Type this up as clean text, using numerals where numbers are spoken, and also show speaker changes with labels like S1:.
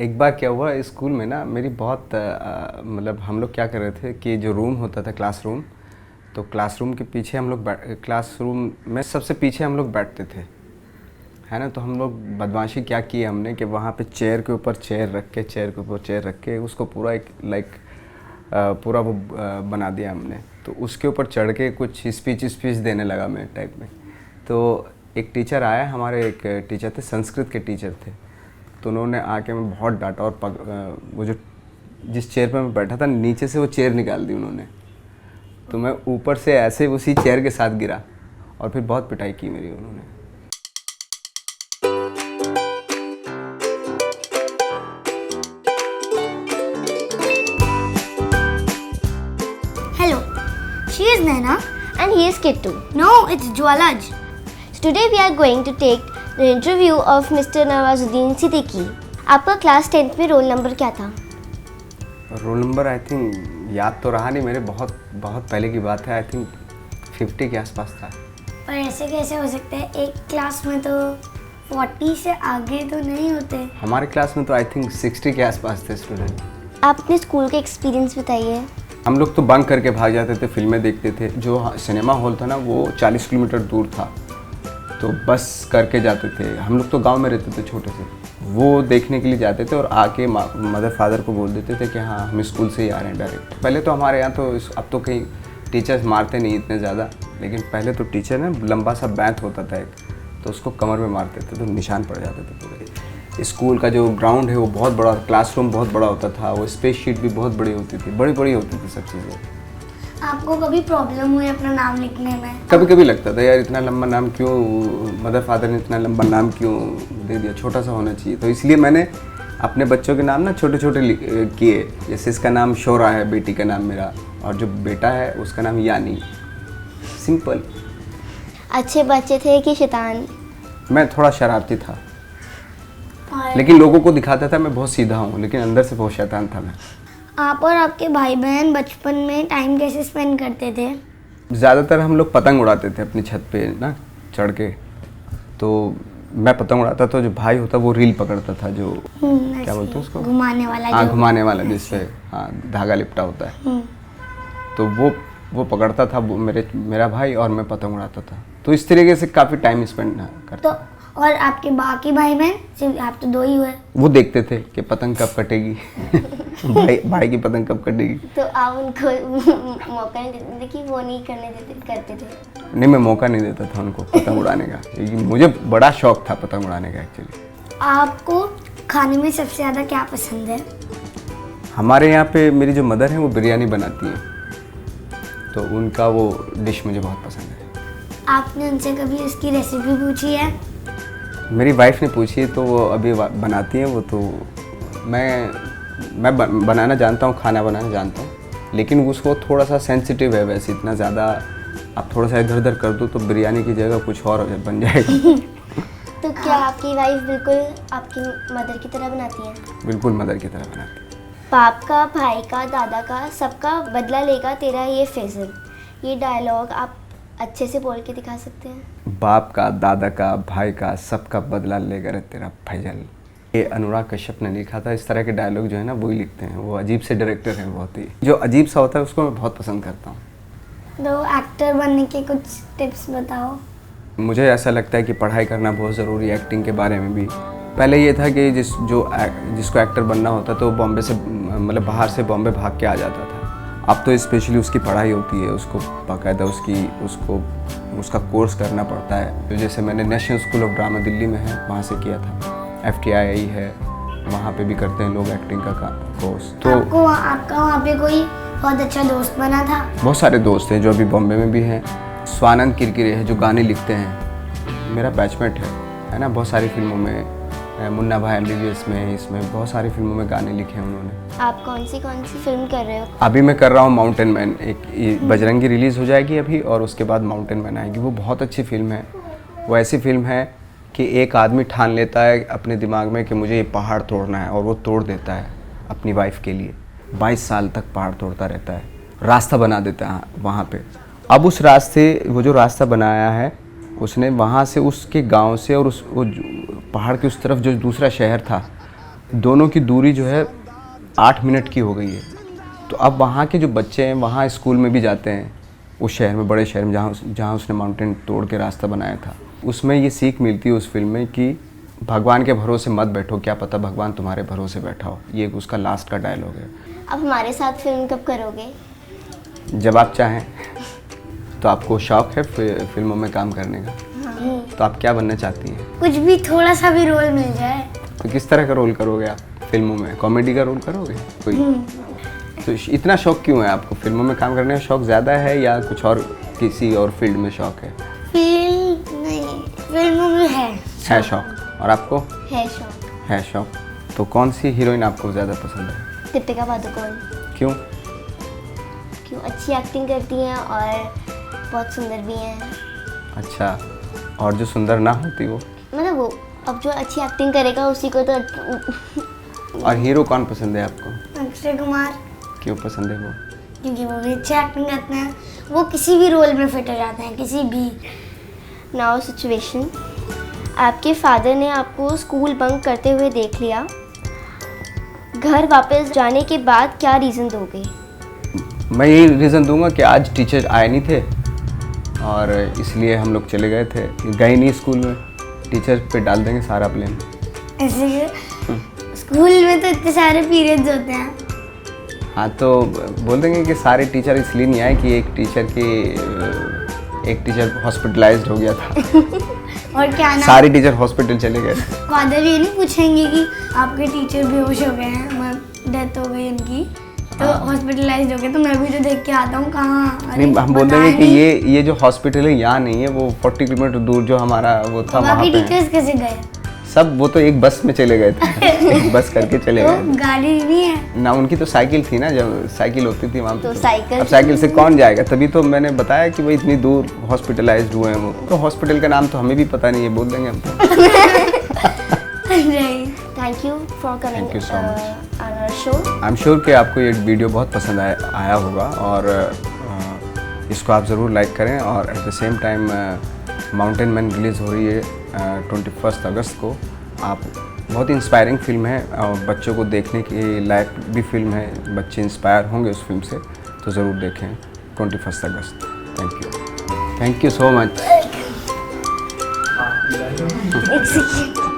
S1: एक बार क्या हुआ स्कूल में ना, मेरी बहुत मतलब हम लोग क्या कर रहे थे कि जो रूम होता था क्लासरूम, तो क्लासरूम के पीछे हम लोग क्लासरूम में सबसे पीछे हम लोग बैठते थे, है ना। तो हम लोग बदमाशी क्या की हमने कि वहाँ पे चेयर के ऊपर चेयर रख के, चेयर के ऊपर चेयर रख के उसको पूरा एक पूरा वो बना दिया हमने। तो उसके ऊपर चढ़ के कुछ स्पीच देने लगा मैं टाइप में। तो एक टीचर आया, हमारे एक टीचर थे, संस्कृत के टीचर थे। तो उन्होंने आके मैं बहुत डांटा और वो जो जिस चेयर पर मैं बैठा था नीचे से वो चेयर निकाल दी उन्होंने। तो मैं ऊपर से ऐसे उसी चेयर के साथ गिरा और फिर बहुत पिटाई की मेरी उन्होंने।
S2: Hello, she is Naina.
S3: And he is Kittu.
S2: No, it's Jwalaj.
S3: So today we are going to take the interview of Mr. Nawazuddin Siddiqui. आपका क्लास 10th में रोल नंबर क्या था?
S1: रोल नंबर आई थिंक याद तो रहा नहीं मेरे, बहुत पहले की बात है। आई थिंक 50 के आसपास था।
S2: पर ऐसे कैसे हो सकता है, एक क्लास में तो 40 से आगे तो नहीं होते।
S1: हमारे क्लास में तो आई थिंक 60 के आसपास थे स्टूडेंट।
S3: आप अपने स्कूल का एक्सपीरियंस बताइए।
S1: हम लोग तो बंक करके भाग जाते थे, फिल्में देखते थे। जो सिनेमा हॉल था ना वो 40 किलोमीटर दूर था, तो बस करके जाते थे। हम लोग तो गांव में रहते थे छोटे से, वो देखने के लिए जाते थे और आके मदर फादर को बोल देते थे कि हाँ हम स्कूल से ही आ रहे हैं डायरेक्ट। पहले तो हमारे यहाँ तो अब तो कहीं टीचर्स मारते नहीं इतने ज़्यादा, लेकिन पहले तो टीचर ना लंबा सा बैंत होता था एक, तो उसको कमर में मारते थे तो निशान पड़ जाते थे पूरे। स्कूल का जो ग्राउंड है वो बहुत बड़ा, क्लासरूम बहुत बड़ा होता था, वो स्पेस शीट भी बहुत बड़ी होती थी, बड़ी होती थी सब चीज़ें।
S2: आपको कभी प्रॉब्लम हुई अपना नाम लिखने में?
S1: कभी कभी लगता था यार इतना लंबा नाम क्यों, मदर फादर ने इतना लंबा नाम क्यों दे दिया, छोटा सा होना चाहिए। तो इसलिए मैंने अपने बच्चों के नाम ना छोटे छोटे किए। जैसे इसका नाम शोरा है, बेटी का नाम मेरा, और जो बेटा है उसका नाम यानी। सिंपल।
S3: अच्छे बच्चे थे कि शैतान?
S1: मैं थोड़ा शरारती था,
S2: और
S1: लेकिन लोगों को दिखाता था मैं बहुत सीधा हूँ, लेकिन अंदर से बहुत शैतान था मैं।
S2: आप और आपके भाई बहन बचपन में टाइम कैसे स्पेंड करते थे?
S1: ज़्यादातर हम लोग पतंग उड़ाते थे अपनी छत पे ना चढ़ के। तो मैं पतंग उड़ाता था, जो भाई होता वो रील पकड़ता था, जो क्या बोलते हैं उसको,
S2: घुमाने वाला।
S1: हाँ
S2: जो
S1: घुमाने वाला, जिससे हाँ धागा लिपटा होता है। तो वो पकड़ता था मेरा भाई, और मैं पतंग उड़ाता था। तो इस तरीके से काफ़ी टाइम स्पेंड करता।
S2: तो और आपके बाकी भाई बहन, सिर्फ आप तो 2 ही हुए।
S1: वो देखते थे कि पतंग कब कटेगी भाई की पतंग कब कटेगी।
S3: तो आप उनको मौका नहीं देते थे कि वो नहीं करते थे?
S1: नहीं, मैं मौका नहीं देता था उनको पतंग उड़ाने का, क्योंकि मुझे बड़ा शौक था पतंग उड़ाने का एक्चुअली।
S2: आपको खाने में सबसे ज़्यादा क्या पसंद है?
S1: हमारे यहाँ पे मेरी जो मदर है वो बिरयानी बनाती है, तो उनका वो डिश मुझे बहुत पसंद है।
S2: आपने उनसे कभी उसकी रेसिपी पूछी है?
S1: मेरी वाइफ ने पूछी है, तो वो अभी बनाती हैं वो। तो मैं बनाना जानता हूँ, खाना बनाना जानता हूँ, लेकिन उसको थोड़ा सा सेंसिटिव है वैसे। इतना ज़्यादा आप थोड़ा सा इधर उधर कर दो तो बिरयानी की जगह कुछ और बन जाएगा।
S3: तो क्या आपकी वाइफ बिल्कुल आपकी मदर की तरह बनाती है?
S1: बिल्कुल मदर की तरह बनाती है।
S3: बाप का, भाई का, दादा का, सबका बदला लेगा तेरा ये फैजल, ये डायलॉग आप अच्छे से बोल के दिखा सकते हैं?
S1: बाप का, दादा का, भाई का, सबका बदला लेगा रे तेरा फैजल। ये अनुराग कश्यप ने लिखा था। इस तरह के डायलॉग जो है ना वो ही लिखते हैं, वो अजीब से डायरेक्टर हैं बहुत ही। जो अजीब सा होता है उसको मैं बहुत पसंद करता हूँ।
S2: तो एक्टर बनने के कुछ टिप्स बताओ।
S1: मुझे ऐसा लगता है कि पढ़ाई करना बहुत ज़रूरी है एक्टिंग के बारे में भी। पहले ये था कि जिसको एक्टर बनना होता तो बॉम्बे से, मतलब बाहर से बॉम्बे भाग के आ जाता था। अब तो स्पेशली उसकी पढ़ाई होती है, उसको बाकायदा उसका कोर्स करना पड़ता है। तो जैसे मैंने national school of drama Delhi में है, वहाँ से किया था। FTII है, वहाँ पे भी करते हैं लोग एक्टिंग का कोर्स। तो
S2: आपका वहाँ पे कोई बहुत अच्छा दोस्त बना था?
S1: बहुत सारे दोस्त हैं जो अभी बॉम्बे में भी हैं। स्वानंद किरकिरे है जो गाने लिखते हैं, मेरा बैचमेट है ना। बहुत सारी फिल्मों में, मुन्ना भाई MBBS में, इसमें बहुत सारी फिल्मों में गाने लिखे हैं उन्होंने।
S3: आप कौन सी फिल्म कर रहे हो?
S1: अभी मैं कर रहा हूँ माउंटेन मैन। एक बजरंगी रिलीज़ हो जाएगी अभी, और उसके बाद माउंटेन मैन आएगी। वो बहुत अच्छी फिल्म है। वो ऐसी फिल्म है कि एक आदमी ठान लेता है अपने दिमाग में कि मुझे ये पहाड़ तोड़ना है, और वो तोड़ देता है अपनी वाइफ के लिए। 22 साल तक पहाड़ तोड़ता रहता है, रास्ता बना देता है वहाँ पे। अब उस रास्ते, वो जो रास्ता बनाया है उसने, वहाँ से उसके गांव से और वो पहाड़ के उस तरफ जो दूसरा शहर था, दोनों की दूरी जो है 8 मिनट की हो गई है। तो अब वहाँ के जो बच्चे हैं वहाँ स्कूल में भी जाते हैं, उस शहर में, बड़े शहर में जहाँ उसने माउंटेन तोड़ के रास्ता बनाया था। उसमें ये सीख मिलती है उस फिल्म में कि भगवान के भरोसे मत बैठो, क्या पता भगवान तुम्हारे भरोसे बैठा हो। ये उसका लास्ट का डायलॉग है।
S3: अब हमारे साथ फिल्म कब करोगे?
S1: जब आप चाहें। तो आपको शौक है फिल्मों में काम करने का? तो आप क्या बनना चाहती हैं?
S2: कुछ भी, थोड़ा सा भी रोल मिल जाए।
S1: तो किस तरह का रोल करोगे आप फिल्मों में? कॉमेडी का रोल करोगे कोई? तो इतना शौक क्यों है आपको? फिल्मों में काम करने का शौक ज़्यादा है या कुछ और किसी और फील्ड में शौक है?
S2: फिल्म नहीं, फिल्म में है
S1: शौक। और आपको?
S3: है शौक।
S1: है शौक। तो कौन सी हीरोइन आपको ज़्यादा पसंद है?
S3: दीपिका पादुकोण।
S1: क्यों?
S3: क्यों? अच्छी एक्टिंग करती हैं और बहुत सुंदर भी हैं।
S1: अच्छा, और जो सुंदर ना होती वो?
S3: मतलब वो अब जो अच्छी एक्टिंग करेगा उसी को तो।
S1: और हीरो कौन पसंद है आपको?
S2: अक्षय कुमार,
S1: क्यों पसंद है वो?
S2: क्योंकि वो भी अच्छी एक्टिंग करते हैं, वो किसी भी रोल में फिट हो जाते हैं, किसी भी।
S3: नाउ सिचुएशन, आपके फादर ने आपको स्कूल बंक करते हुए देख लिया, घर वापस जाने के बाद क्या रीज़न दोगे?
S1: मैं यही रीज़न दूंगा कि आज टीचर आए नहीं थे और इसलिए हम लोग चले गए थे, गए नहीं स्कूल में। टीचर पे डाल देंगे सारा ब्लेम।
S2: ऐसे स्कूल में तो इतने सारे पीरियड्स होते हैं।
S1: हाँ, तो बोल देंगे कि सारे टीचर इसलिए नहीं आए कि एक टीचर हॉस्पिटलाइज्ड हो गया था।
S2: और क्या ना,
S1: सारे टीचर हॉस्पिटल चले गए थे।
S2: फादर ये नहीं पूछेंगे कि आपके टीचर बेहोश हो गए हैं, डेथ हो गई उनकी, तो हॉस्पिटलाइज्ड हो गए, तो मैं भी तो देख के आता हूँ कहाँ।
S1: नहीं, हम बोल देंगे कि ये जो हॉस्पिटल है यहाँ नहीं है, वो 40 किलोमीटर दूर जो हमारा वो था वहाँ
S2: बाकी
S1: पे है।
S2: टीचर्स कैसे गए?
S1: सब वो तो एक बस में चले गए थे। एक बस करके चले
S2: तो
S1: गए
S2: गाड़ी नहीं है
S1: ना, उनकी तो साइकिल थी ना, जब साइकिल होती थी वहाँ पे।
S3: तो साइकिल,
S1: अब साइकिल से कौन जाएगा? तभी तो मैंने बताया कि भाई इतनी दूर हॉस्पिटलाइज्ड हुए हैं वो। तो हॉस्पिटल का नाम तो हमें भी पता नहीं है, बोल देंगे हम तो।
S2: नहीं।
S3: Thank you for coming
S1: Thank you so much.
S3: On our show.
S1: I am sure कि आपको ये वीडियो बहुत पसंद आया होगा और इसको आप ज़रूर लाइक करें। और at the same time mountain man release हो रही है 21 अगस्त को। आप बहुत इंस्पायरिंग फिल्म है और बच्चों को देखने के लायक भी फिल्म है, बच्चे इंस्पायर होंगे उस फिल्म से, तो ज़रूर देखें 21 अगस्त। Thank you so much.
S3: एक सेकंड।